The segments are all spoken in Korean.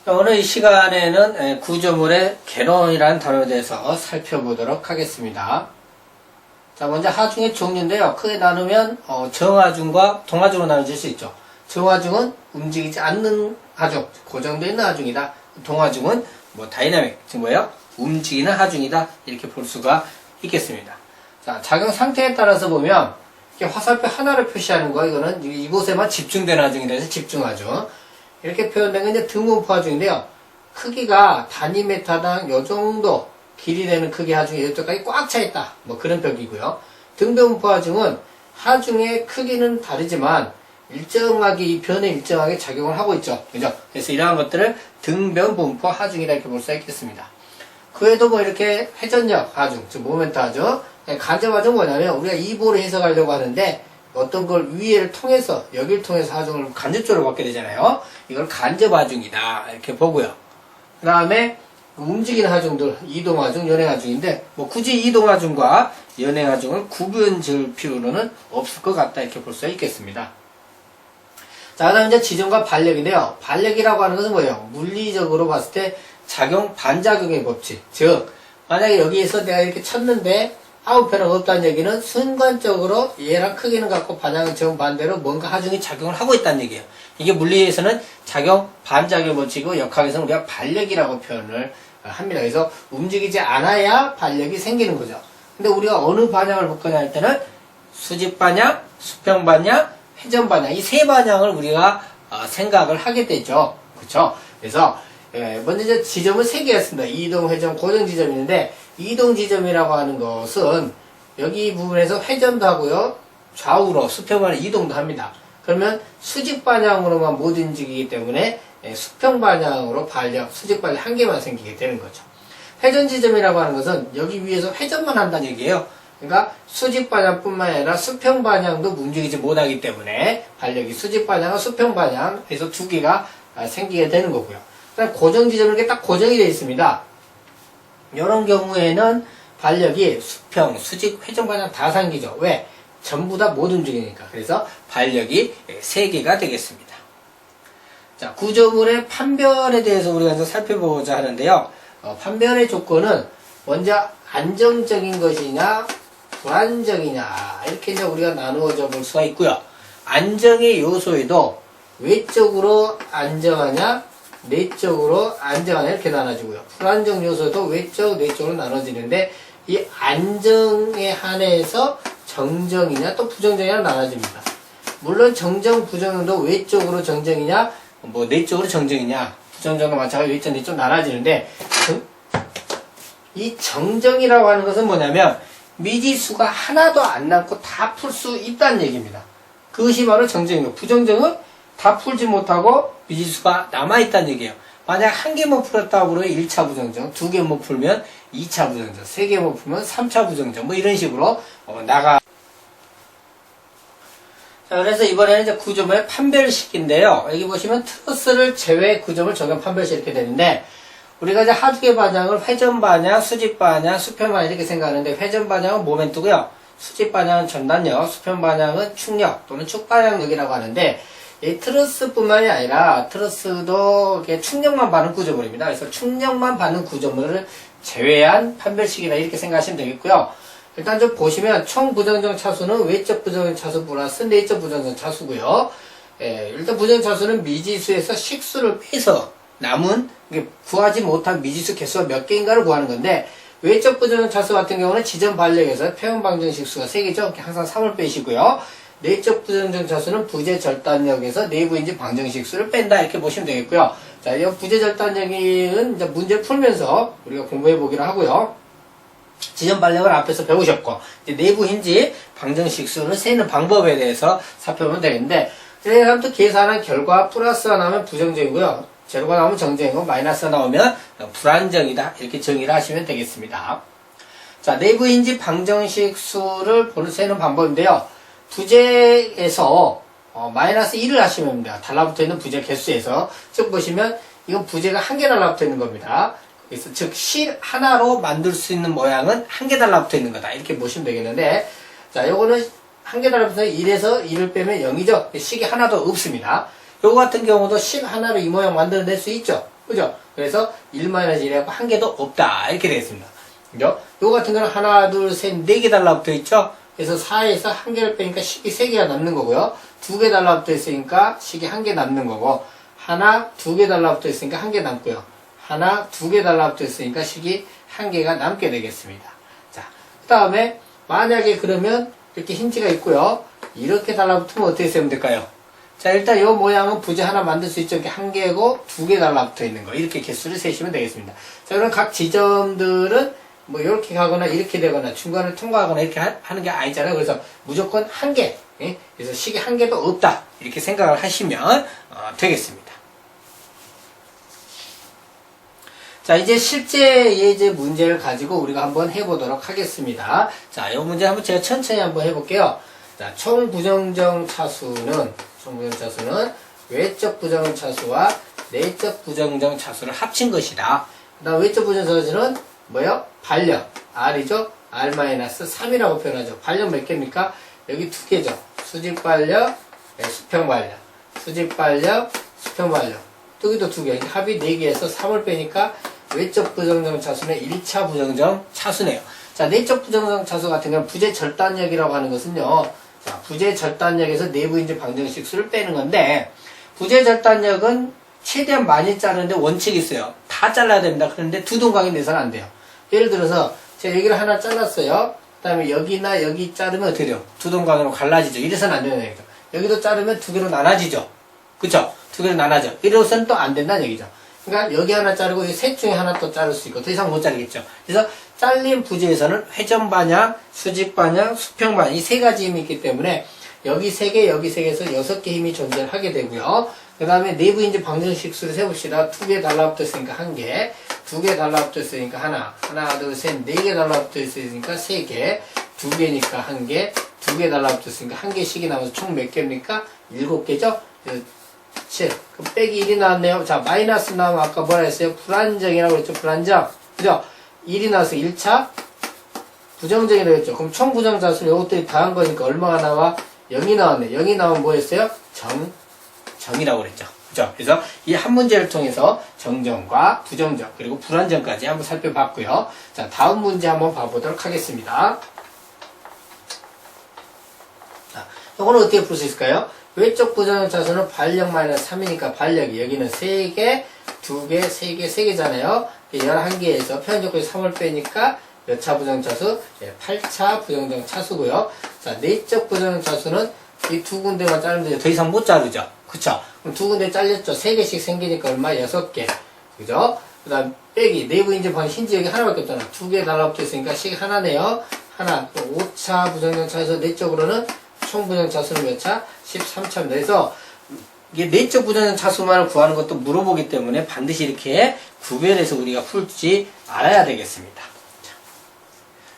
오늘 이 시간에는 구조물의 개론이라는 단어에 대해서 살펴보도록 하겠습니다. 자, 먼저 하중의 종류인데요. 크게 나누면 정하중과 동하중으로 나눠질 수 있죠. 정하중은 움직이지 않는 하중, 고정되어 있는 하중이다. 동하중은 다이나믹, 즉 뭐예요? 움직이는 하중이다. 이렇게 볼 수가 있겠습니다. 자, 작용 상태에 따라서 보면 이렇게 화살표 하나를 표시하는 거, 이거는 이곳에만 집중된 하중이라 해서 집중하중. 이렇게 표현된 건 이제 등분포 하중인데요. 크기가 단위 메타당 요 정도 길이 되는 크기 하중이 이쪽까지 꽉 차 있다. 그런 벽이고요. 등변분포 하중은 하중의 크기는 다르지만 일정하게 이 변에 일정하게 작용을 하고 있죠. 그죠? 그래서 이러한 것들을 등변분포 하중이라 이렇게 볼 수 있겠습니다. 그 외에도 이렇게 회전력 하중, 즉 모멘트 하중, 간접 하중은 뭐냐면 우리가 이보를 해석하려고 하는데 어떤 걸 위에를 통해서, 여기를 통해서 하중을 간접적으로 받게 되잖아요. 이걸 간접 하중이다. 이렇게 보고요. 그 다음에 움직이는 하중들, 이동 하중, 연행 하중인데, 굳이 이동 하중과 연행 하중을 구분 지을 필요는 없을 것 같다. 이렇게 볼 수 있겠습니다. 자, 그 다음 이제 지점과 반력인데요. 반력이라고 하는 것은 뭐예요? 물리적으로 봤을 때 작용 반작용의 법칙. 즉, 만약에 여기에서 내가 이렇게 쳤는데, 아웃표는 없다는 얘기는 순간적으로 얘랑 크기는 같고 반향은 정반대로 뭔가 하중이 작용을 하고 있다는 얘기예요. 이게 물리에서는 작용 반작용 법칙이고 역학에서는 우리가 반력이라고 표현을 합니다. 그래서 움직이지 않아야 반력이 생기는 거죠. 근데 우리가 어느 반향을 볼 거냐 할 때는 수직 반향, 수평 반향, 회전 반향 이 세 반향을 우리가 생각을 하게 되죠. 그렇죠? 그래서 먼저 이제 지점은 세 개가 있습니다. 이동, 회전, 고정 지점이 있는데 이동 지점이라고 하는 것은 여기 부분에서 회전도 하고요. 좌우로 수평반을 이동도 합니다. 그러면 수직 방향으로만 못 움직이기 때문에 수평 방향으로 반력, 수직 반력 한 개만 생기게 되는 거죠. 회전 지점이라고 하는 것은 여기 위에서 회전만 한다는 얘기예요. 그러니까 수직 방향뿐만 아니라 수평 방향도 움직이지 못하기 때문에 반력이 수직 방향과 수평 방향 해서 두 개가 생기게 되는 거고요. 그다음 고정 지점은 이렇게 딱 고정이 되어 있습니다. 이런 경우에는 반력이 수평, 수직, 회전 방향 다 생기죠. 왜? 전부 다 못 움직이니까. 그래서 반력이 3개가 되겠습니다. 자, 구조물의 판별에 대해서 우리가 좀 살펴보고자 하는데요. 판별의 조건은 먼저 안정적인 것이냐, 불안정이냐, 이렇게 이제 우리가 나누어져 볼 수가 있고요. 안정의 요소에도 외적으로 안정하냐, 내적으로 안정하냐 이렇게 나눠지고요. 불안정 요소도 외적, 내적으로 나눠지는데 이 안정에 한해서 정정이냐 또 부정정이냐 나눠집니다. 물론 정정, 부정도 외적으로 정정이냐 내적으로 정정이냐 부정정도 마찬가지로 외적, 내적 나눠지는데 이 정정이라고 하는 것은 뭐냐면 미지수가 하나도 안 남고 다 풀 수 있다는 얘기입니다. 그것이 바로 정정이고 부정정은 다 풀지 못하고 미지수가 남아있다는 얘기예요. 만약 한 개만 풀었다고 그러면 1차 부정정, 두 개만 풀면 2차 부정정, 세 개만 풀면 3차 부정정, 이런 식으로 나가. 자, 그래서 이번에는 이제 구조물의 판별식인데요. 여기 보시면 트러스를 제외 구조물 적용 판별식 이렇게 되는데, 우리가 이제 하중의 반향을 회전 반향, 수직 반향, 수평 반향 이렇게 생각하는데, 회전 반향은 모멘트고요. 수직 반향은 전단력, 수평 반향은 축력 또는 축반향력이라고 하는데, 이 트러스뿐만이 아니라 트러스도 이렇게 충력만 받는 구조물입니다. 그래서 충력만 받는 구조물을 제외한 판별식이다 이렇게 생각하시면 되겠고요. 일단 좀 보시면 총 부정정 차수는 외적 부정정 차수 플러스 내적 부정정 차수고요. 일단 부정정 차수는 미지수에서 식수를 빼서 남은 구하지 못한 미지수 개수가 몇 개인가를 구하는 건데 외적 부정정 차수 같은 경우는 지점 반력에서 표현 방정식수가 3개죠. 항상 3을 빼시고요. 내적 부정정 차수는 부재 절단력에서 내부인지 방정식수를 뺀다 이렇게 보시면 되겠고요. 자, 이 부재 절단력은 이제 문제를 풀면서 우리가 공부해 보기로 하고요. 지점 반력을 앞에서 배우셨고 이제 내부인지 방정식수를 세는 방법에 대해서 살펴보면 되겠는데 제가 또 계산한 결과 플러스가 나오면 부정적이고요. 제로가 나오면 정정이고 마이너스가 나오면 불안정이다 이렇게 정의를 하시면 되겠습니다. 자, 내부인지 방정식수를 세는 방법인데요. 부재에서 마이너스 1을 하시면 됩니다. 달라붙어 있는 부재 개수에서. 즉 보시면 이건 부재가 한 개 달라붙어 있는 겁니다. 그래서 즉 실 하나로 만들 수 있는 모양은 한 개 달라붙어 있는 거다. 이렇게 보시면 되겠는데 자, 요거는 한 개 달라붙어 1에서 1을 빼면 0이죠. 식이 하나도 없습니다. 요거 같은 경우도 식 하나로 이 모양 만들어낼 수 있죠. 그죠? 그래서 1-1이라고 한 개도 없다. 이렇게 되겠습니다. 그죠? 요거 같은 거는 하나, 둘, 셋, 네 개 달라붙어 있죠? 그래서 4에서 한 개를 빼니까 식이 3개가 남는 거고요. 2개 달라붙어 있으니까 식이 1개 남는 거고, 하나, 2개 달라붙어 있으니까 1개 남고요. 하나, 2개 달라붙어 있으니까 식이 1개가 남게 되겠습니다. 자, 그 다음에 만약에 그러면 이렇게 힌지가 있고요. 이렇게 달라붙으면 어떻게 쓰면 될까요? 자, 일단 이 모양은 부재 하나 만들 수 있죠. 이렇게 1개고 2개 달라붙어 있는 거. 이렇게 개수를 세시면 되겠습니다. 자, 그럼 각 지점들은 뭐 이렇게 가거나 이렇게 되거나 중간을 통과하거나 이렇게 하는 게 아니잖아요. 그래서 무조건 1개. 예? 그래서 식이 1개도 없다. 이렇게 생각을 하시면 되겠습니다. 자, 이제 실제 예제 문제를 가지고 우리가 한번 해보도록 하겠습니다. 자, 이 문제 한번 제가 천천히 한번 해볼게요. 자, 총 부정정 차수는 외적 부정정 차수와 내적 부정정 차수를 합친 것이다. 그 다음 외적 부정정 차수는 뭐요? 반력. R이죠? R-3이라고 표현하죠. 반력 몇 개입니까? 여기 2개죠. 수직반력, 수평반력. 수직반력, 수평반력. 여기도 2개. 합이 4개에서 3을 빼니까 외적 부정정 차수는 1차 부정정 차수네요. 자, 내적 부정정 차수 같은 경우는 부재 절단력이라고 하는 것은요. 자, 부재 절단력에서 내부인지 방정식수를 빼는 건데, 부재 절단력은 최대한 많이 자르는데 원칙이 있어요. 다 잘라야 됩니다. 그런데 두 동강이 내서는 안 돼요. 예를 들어서 제가 여기를 하나 잘랐어요. 그 다음에 여기나 여기 자르면 어떻게 돼요? 두 동강으로 갈라지죠. 이래서는 안 되는 얘기죠. 여기도 자르면 2개로 나눠지죠. 그쵸? 2개로 나눠져. 이래서는 또 안 된다는 얘기죠. 그러니까 여기 하나 자르고 이 셋 중에 하나 또 자를 수 있고 더 이상 못 자르겠죠. 그래서 잘린 부재에서는 회전 방향, 수직 방향, 수평 방향 이 3가지 힘이 있기 때문에 여기 3개, 여기 3개에서 6개 힘이 존재하게 되고요. 그 다음에 내부인지 방정식수를 세봅시다. 2개 달라붙어 있으니까 1개, 2개 달라붙어 있으니까 하나, 둘, 셋, 4개 달라붙어 있으니까 3개, 2개니까 1개, 2개 달라붙어 있으니까 1개씩이 나와서 총 몇 개입니까? 7개죠? 7. 그럼 빼기 1이 나왔네요. 자, 마이너스 나오면 아까 뭐라 했어요? 불안정이라고 그랬죠? 불안정. 그죠? 1이 나와서 1차 부정정이 되겠죠? 그럼 총 부정자수는 이것들이 다 한 거니까 얼마가 나와? 0이 나왔네. 0이 나오면 뭐 했어요? 정이라고 그랬죠. 그죠? 그래서 이 한 문제를 통해서 정정과 부정정 그리고 불안정까지 한번 살펴봤고요. 자, 다음 문제 한번 봐보도록 하겠습니다. 자, 이거는 어떻게 풀 수 있을까요? 외적 부정정 차수는 반력 마이너스 3이니까 반력이 여기는 3개, 2개, 3개, 3개잖아요. 11개에서 표현적으로 3을 빼니까 몇 차 부정정 차수? 8차 부정정 차수고요. 자, 내적 부정정 차수는 이 2군데만 자르면 더 이상 못 자르죠. 그쵸? 그럼 2군데 잘렸죠. 3개씩 생기니까 얼마? 6개. 그죠? 그 다음 빼기 내부인지 방 힌지 여기 하나밖에 없잖아. 2개 달라붙어 있으니까 식 하나네요. 하나. 5차 부정정 차수 내적으로는 총 부정정 차수는 몇 차? 13차입니다. 그래서 이게 내적 부정정 차수만을 구하는 것도 물어보기 때문에 반드시 이렇게 구별해서 우리가 풀지 알아야 되겠습니다.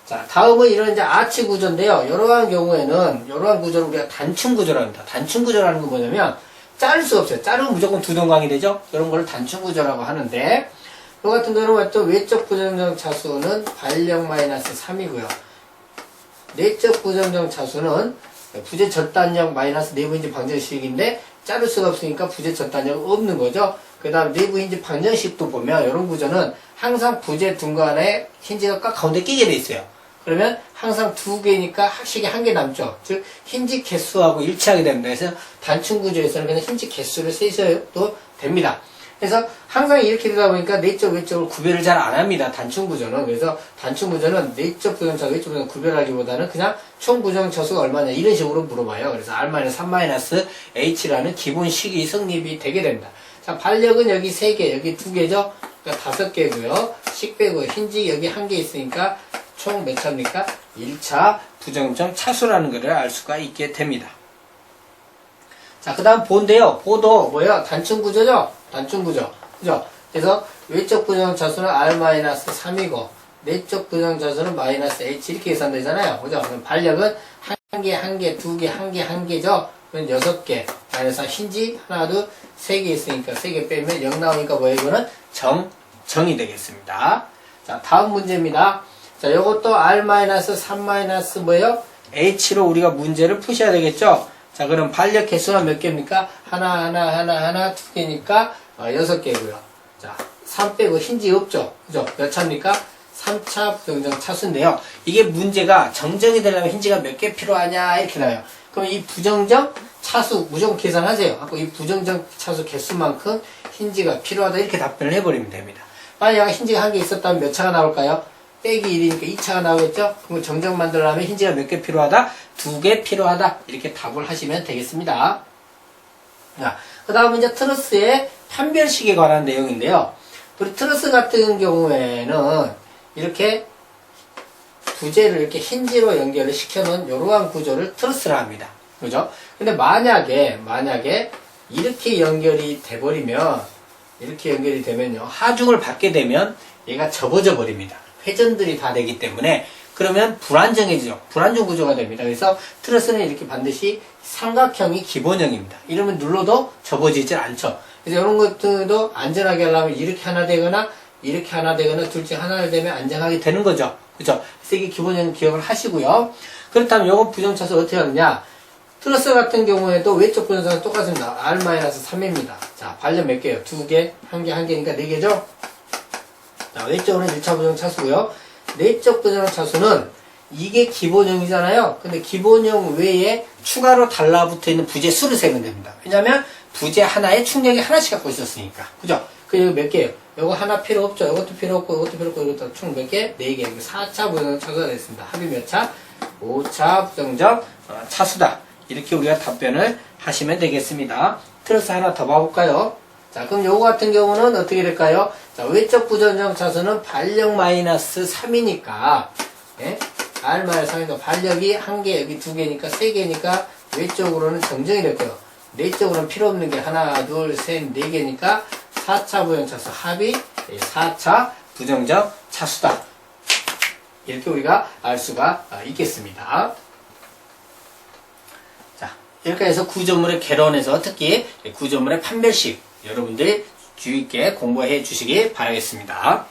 자, 다음은 이런 이제 아치 구조인데요. 이러한 경우에는, 이러한 구조를 우리가 단층 구조라고 합니다. 단층 구조라는 건 뭐냐면, 자를 수 없어요. 자르면 무조건 두 동강이 되죠? 이런 걸 단층 구조라고 하는데, 이 같은 경우는 또 외적 부정정 차수는 반력 마이너스 3이고요. 내적 부정정 차수는 부재 절단력 마이너스 내부인지 방정식인데, 자를 수가 없으니까 부재 절단력 없는 거죠. 그 다음 내부인지 방정식도 보면, 이런 구조는 항상 부재 중간에 힌지가 꽉 가운데 끼게 돼 있어요. 그러면 항상 2개니까 합식이 1개 남죠. 즉 힌지 개수하고 일치하게 됩니다. 그래서 단층 구조에서는 그냥 힌지 개수를 세셔도 됩니다. 그래서 항상 이렇게 되다 보니까 내적 외적을 구별을 잘 안 합니다. 단층 구조는. 그래서 단층 구조는 내적 부정차수 외적 부정 구별하기보다는 그냥 총 부정차수가 얼마냐 이런 식으로 물어봐요. 그래서 R-3-H라는 기본 식이 성립이 되게 됩니다. 자, 반력은 여기 3개, 여기 2개죠. 그러니까 5개고요. 식 빼고 힌지 여기 1개 있으니까 총 몇 차입니까? 1차 부정정 차수라는 것을 알 수가 있게 됩니다. 자, 그 다음 보인데요. 보도 뭐예요? 단층 구조죠? 단층 구조. 그죠? 그래서 외적 부정정 차수는 R-3이고 내적 부정정 차수는 마이너스 H 이렇게 계산되잖아요. 그죠? 그럼 반력은 1개, 1개, 2개, 1개, 1개죠? 그럼 6개. 마이너스 힌지 하나, 둘, 3개 있으니까 3개 빼면 0 나오니까 뭐예요? 이거는 정이 되겠습니다. 자, 다음 문제입니다. 자, 요것도 R-3- 뭐예요? H로 우리가 문제를 푸셔야 되겠죠? 자, 그럼 반력 개수는 몇 개입니까? 하나, 2개니까 6개고요. 자, 3 빼고 힌지 없죠? 그죠? 몇 차입니까? 3차 부정정 차수인데요. 이게 문제가 정정이 되려면 힌지가 몇 개 필요하냐 이렇게 나와요. 그럼 이 부정정 차수 무조건 계산하세요. 하고 이 부정정 차수 개수만큼 힌지가 필요하다 이렇게 답변을 해버리면 됩니다. 만약 힌지가 한 개 있었다면 몇 차가 나올까요? 빼기 1이니까 2차가 나오겠죠? 그럼 정정 만들려면 힌지가 몇 개 필요하다? 2개 필요하다. 이렇게 답을 하시면 되겠습니다. 자, 그 다음은 이제 트러스의 판별식에 관한 내용인데요. 우리 트러스 같은 경우에는 이렇게 부재를 이렇게 힌지로 연결을 시켜놓은 이러한 구조를 트러스라 합니다. 그죠? 근데 만약에 이렇게 연결이 돼버리면, 이렇게 연결이 되면요. 하중을 받게 되면 얘가 접어져 버립니다. 회전들이 다 되기 때문에 그러면 불안정해지죠. 불안정 구조가 됩니다. 그래서 트러스는 이렇게 반드시 삼각형이 기본형입니다. 이러면 눌러도 접어지질 않죠. 그래서 이런 것들도 안전하게 하려면 이렇게 하나 되거나 이렇게 하나 되거나 둘 중 하나를 되면 안정하게 되는 거죠. 그죠? 그래서 이게 기본형 기억을 하시고요. 그렇다면 이건 부정차수 어떻게 하느냐? 트러스 같은 경우에도 외적 부정차수 똑같습니다. R-3입니다. 자, 발열 몇 개예요? 2개, 1개, 1개니까 4개죠? 자, 외적으로는 1차 부정차수고요. 내적 부정차수는 이게 기본형이잖아요. 근데 기본형 외에 추가로 달라붙어 있는 부재 수를 세면 됩니다. 왜냐면 부재 하나에 충격이 하나씩 갖고 있었으니까. 그죠? 그 이거 몇 개예요? 이거 하나 필요 없죠? 이것도 필요 없고, 이것도 필요 없고, 이것도 총 몇 개? 4개. 4차 부정차수가 됐습니다. 합이 몇 차? 5차 부정적 차수다. 이렇게 우리가 답변을 하시면 되겠습니다. 트러스 하나 더 봐볼까요? 자, 그럼 요거 같은 경우는 어떻게 될까요? 자, 외적 부정적 차수는 발력 마이너스 3이니까, 예? R-3이니까 발력이 1개, 여기 2개니까 3개니까 외적으로는 정정이 될 거예요. 내적으로는 필요 없는 게 하나, 둘, 셋, 4개니까 4차 부정 차수 합이 4차 부정적 차수다. 이렇게 우리가 알 수가 있겠습니다. 자, 이렇게 해서 구조물의 개론에서 특히 구조물의 판별식 여러분들이 주의 있게 공부해 주시기 바라겠습니다.